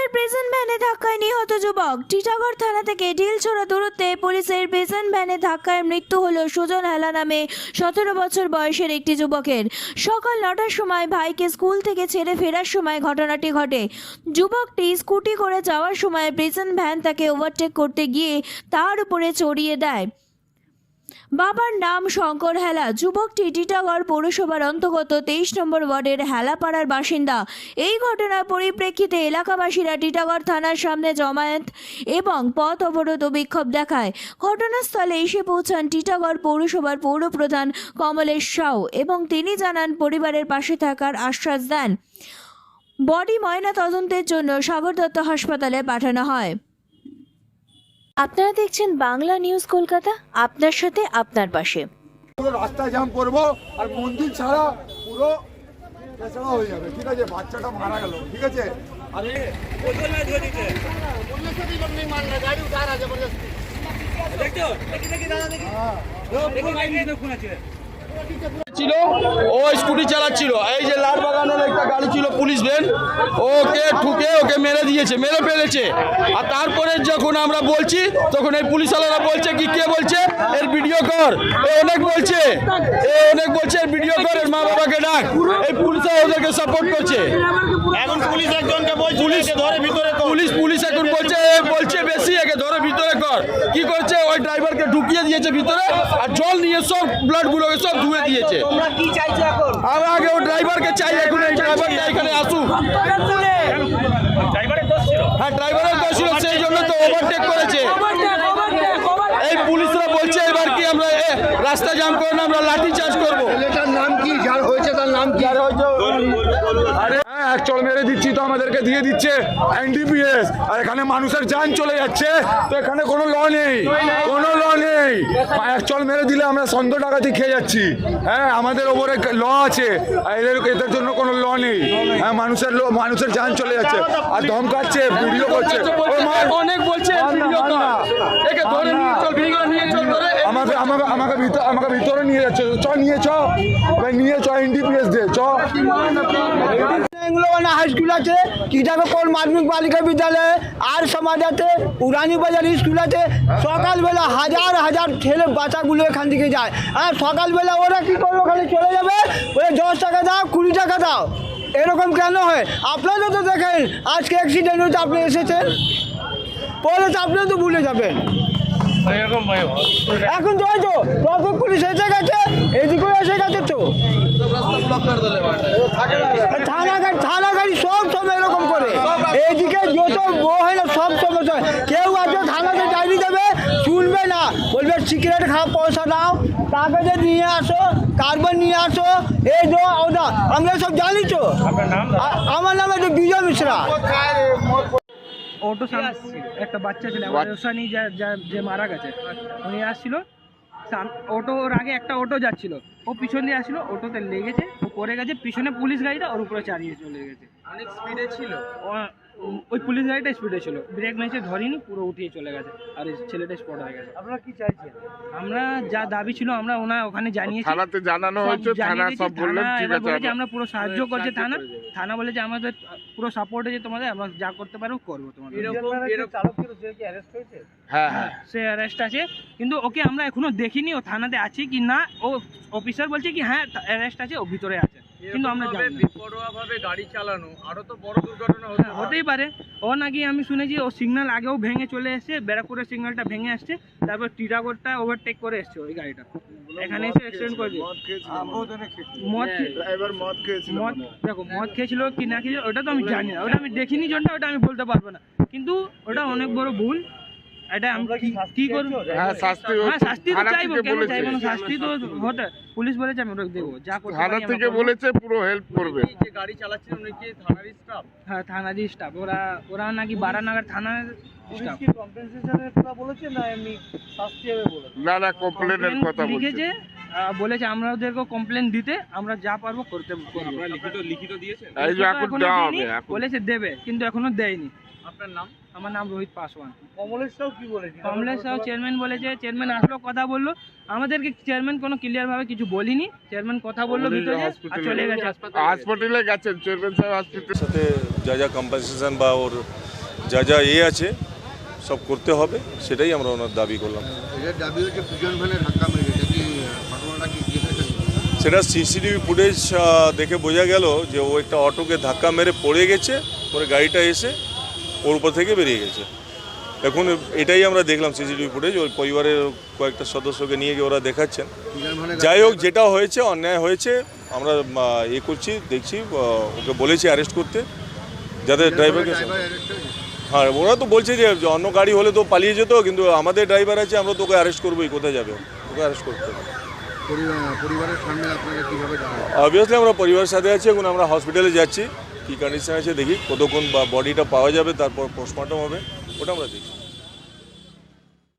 পুলিশের প্রিজন ভ্যানে ধাক্কায় নিহত যুবক। টিটাগড় থানা থেকে ঢিলছোড়া দূরত্বে পুলিশের প্রিজন ভ্যানে ধাক্কায় মৃত্যু হলো সুজন হেলা নামে 17 বছর বয়সের একটি যুবকের। সকাল 9টার সময় ভাইকে স্কুল থেকে ছেড়ে ফেরার সময় ঘটনাটি ঘটে। যুবকটি স্কুটি করে যাওয়ার সময় প্রিজন ভ্যান তাকে ওভারটেক করতে গিয়ে তার উপরে চড়িয়ে দেয়। বাবার নাম শঙ্কর হেলা। যুবকটি টিটাগড় পৌরসভার অন্তর্গত 23 নম্বর ওয়ার্ডের হেলাপাড়ার বাসিন্দা। এই ঘটনার পরিপ্রেক্ষিতে এলাকাবাসীরা টিটাগড় থানার সামনে জমায়েত এবং পথ অবরোধ ও বিক্ষোভ দেখায়। ঘটনাস্থলে এসে পৌঁছান টিটাগড় পৌরসভার পৌরপ্রধান কমলেশ সাউ এবং তিনি জানান পরিবারের পাশে থাকার আশ্বাস দেন। বডি ময়না তদন্তের জন্য সাগর দত্ত হাসপাতালে পাঠানো হয়। আপনারা দেখছেন বাংলা নিউজ কলকাতা, আপনার সাথে আপনার পাশে। রাস্তা জ্যাম করবো আর মন্দির ছাড়া পুরো পেছাড়া হয়ে যাবে। ঠিক আছে, বাচ্চাটা মারা গেল। ঠিক আছে, ছিল ও স্কুটি চালাচ্ছিল, এই যে লাল বাগানের একটা গাড়ি ছিল পুলিশ ভ্যান, ওকে ঠুকে ওকে মেরে দিয়েছে, মেরে ফেলেছে। আর তারপরে যখন আমরা বলছি তখন এই পুলিশওয়ালারা বলছে কি, কে বলছে এর ভিডিও কর, অনেক বলছে এর ভিডিও কর, এর মা বাবাকে ডাক। এই পুলিশরা ওদেরকে সাপোর্ট করছে। এখন পুলিশ একজনকে বলছে ধরে ভিতরে পুলিশ এখন বলছে বেশি, একে ধরে ভিতরে কর। কি করছে, ওই ড্রাইভারকে ঢুকিয়ে দিয়েছে ভিতরে আর জল নিয়ে সব ব্লাড গুলোকে সব ধুয়ে দিয়েছে। তোমরা কি চাইছো এখন? আমরা আগে ও ড্রাইভারকে চাই, এখন এই ড্রাইভারটা এখানে আসুক। ড্রাইভারের দোষ ছিল? হ্যাঁ, ড্রাইভারের দোষ ছিল, সেই জন্য তো ওভারটেক করেছে। এই পুলিশরা বলছে এবার কি আমরা রাস্তা জ্যাম করে না, আমরা লাঠি চার্জ করবো। ছেলেটার নাম কি, যার হয়েছে তার নাম কি? আরে এক চল মেরে দিচ্ছি তো আমাদেরকে দিয়ে দিচ্ছে এনডিপিএস, আর এখানে মানুষের জান চলে যাচ্ছে। তো এখানে কোনো ল নেই, কোনো ল নেই। এক চল মেরে দিলে আমরা সন্দ টাকাতে খেয়ে যাচ্ছি। হ্যাঁ, আমাদের ওপরে ল আছে, আর এদের জন্য কোনো ল নেই। হ্যাঁ, মানুষের জান চলে যাচ্ছে আর ধমকাচ্ছে, ভিডিও করছে। অনেক বলছে একে ধরে নিয়ে চল, ভিডিও নিয়ে চল, ধরে আমাকে ভিতরে নিয়ে যাচ্ছে। নিয়ে চ এনডিপিএস দে চ। হাই স্কুল আছে, টিটাগড় মাধ্যমিক বালিকা বিদ্যালয়, আর সমাজ আছে, উড়ানি বাজার স্কুল আছে। সকালবেলা হাজার হাজার ছেলে বাচ্চাগুলো এখান থেকে যায়। আর সকালবেলা ওরা কি করবে, ওখানে চলে যাবে, ওরা 10 টাকা দাও, 20 টাকা দাও। এরকম কেন হয়? আপনারা তো দেখেন আজকে অ্যাক্সিডেন্ট হচ্ছে, আপনি এসেছেন, পরে তো আপনিও তো ভুলে যাবেন। এখন তো হয়তো ট্রাফিক পুলিশ এসে গেছে, এদিকেও এসে গেছে, তো থানা গাড়ি সব সময় এরকম করে। এইদিকে যত হয় না সব সময় কেউ আছে থানাতে ডায়েরি দেবে, শুনবে না, বলবে সিগারেট খাওয়া পয়সা দাও, কাগজে নিয়ে আসো, কার্বন নিয়ে আসো, এই দো ওটা। আমরা সব জানি তো। আমার নাম হচ্ছে বিজয় মিশ্রা। অটো একটা বাচ্চা ছিল ওসানি, যে মারা গেছে, উনি আসছিল অটোর আগে একটা অটো যাচ্ছিল, ও পিছন দিয়ে আসছিল, অটোতে লেগেছে, ও পড়ে গেছে, পিছনে পুলিশ গাড়িটা ওর উপরে চালিয়ে চলে গেছে। অনেক স্পিডে ছিল, ওই পুলিশ গাড়িটা স্পিডে ছিল, ব্রেক মেরেছে, ধরিনি, পুরো উঠিয়ে চলে গেছে, আর ছেলেটা স্পট হয়ে গেছে। আপনারা কি চাইছেন? আমরা যা দাবি ছিল আমরা ওখানে জানিয়েছি, থানাতে জানানো হয়েছে, থানা সব বললেন ঠিক আছে, আমরা পুরো সাহায্য করছে। থানা বলেছে আমাদের পুরো সাপোর্ট আছে তোমাদের, আমরা যা করতে পারবো করবো তোমাদের। হ্যাঁ হ্যাঁ, সে অ্যারেস্ট আছে, কিন্তু ওকে আমরা এখনো দেখিনি ও থানাতে আছে কি না। ও অফিসার বলছে কি হ্যাঁ অ্যারেস্ট আছে, ও ভিতরে আছে, কিন্তু আমরা জানি না। বেপরোয়াভাবে গাড়ি চালানো আরো তো বড় দুর্ঘটনা হতেই পারে। ও নাকি আমি শুনেছি ও সিগন্যাল আগেও ভেঙে চলে এসছে, ব্যারাকপুরের সিগন্যালটা ভেঙে আসছে, তারপর টিটাগড়টা ওভারটেক করে এসছে ওই গাড়িটা, এখানে এসে অ্যাক্সিডেন্ট করেছে। দেখো মদ খেয়েছিল কি না খেয়েছিল ওটা তো আমি জানি না, ওটা আমি দেখিনি জন্য ওটা আমি বলতে পারবো না, কিন্তু ওটা অনেক বড় ভুল। এটা আমরা কি করবো? হ্যাঁ, শাস্তি তো চাইবো, কেন চাইবো না? শাস্তি তো হতে, পুলিশ বলেছে আমি ওটা দেবো, যা করতে পারি। থানা থেকে বলেছে পুরো হেল্প করবে। যে গাড়ি চালাচ্ছিলেন উনি কি থানারই স্টাফ? হ্যাঁ, থানারই স্টাফ। ওরা নাকি বারানাগার থানার স্টাফ। কম্পেনসেশনের কথা বলেছে না এমনি শাস্তি হবে বলে? না কমপ্লেনের কথা লিখেছে, বলেছে আমরা ওদেরকে কমপ্লেন দিতে, আমরা যা পারবো করতে পারবো। লিখিত দিয়েছেন? এই যে এখন দেওয়া হবে, বলেছে দেবে, কিন্তু এখনো দেয়নি। আপনার নাম? আমার নাম রোহিত পাসওয়ান। কমলেশ সাউ কি বলেছে? কমলেশ সাউ চেয়ারম্যান বলেছে, চেয়ারম্যান আসলো, কথা বললো, আমাদেরকে চেয়ারম্যান কোনো ক্লিয়ার ভাবে কিছু বলিনি। চেয়ারম্যান কথা বললো ভিতরে আর চলে গেছে হাসপাতালে গেছেন চেয়ারম্যান সাহেব, হাসপাতালের সাথে যা যা কম্পেনসেশন বা ওর যা যা আছে সব করতে হবে, সেটাই আমরা ওনার দাবি করলাম। সেটা সিসিটিভি ফুটেজ দেখে বোঝা গেল যে ও একটা অটোকে ধাক্কা মেরে পড়ে গেছে, পরে গাড়িটা এসে ওর উপর থেকে বেরিয়ে গেছে। এখন এটাই আমরা দেখলাম সিসিটিভি ফুটেজ, ওর পরিবারের কয়েকটা সদস্যকে নিয়ে গিয়ে ওরা দেখাচ্ছেন। যাই হোক, যেটা হয়েছে অন্যায় হয়েছে, আমরা করছি, দেখছি, ওকে বলেছি অ্যারেস্ট করতে, যাতে ড্রাইভারকে। হ্যাঁ, ওরা তো বলছে যে অন্য গাড়ি হলে তো পালিয়ে যেত, কিন্তু আমাদের ড্রাইভার আছে, আমরা তো ওকে অ্যারেস্ট করবোই। কোথায় যাবে? ওকে অ্যারেস্ট করতে হবে। অবভিয়াসলি আমরা পরিবারের সাথে আছি, এখন আমরা হসপিটালে যাচ্ছি, কী কন্ডিশন আছে দেখি, কতক্ষণ বডিটা পাওয়া যাবে, তারপর পোস্টমর্টম হবে, ওটা আমরা দেখি।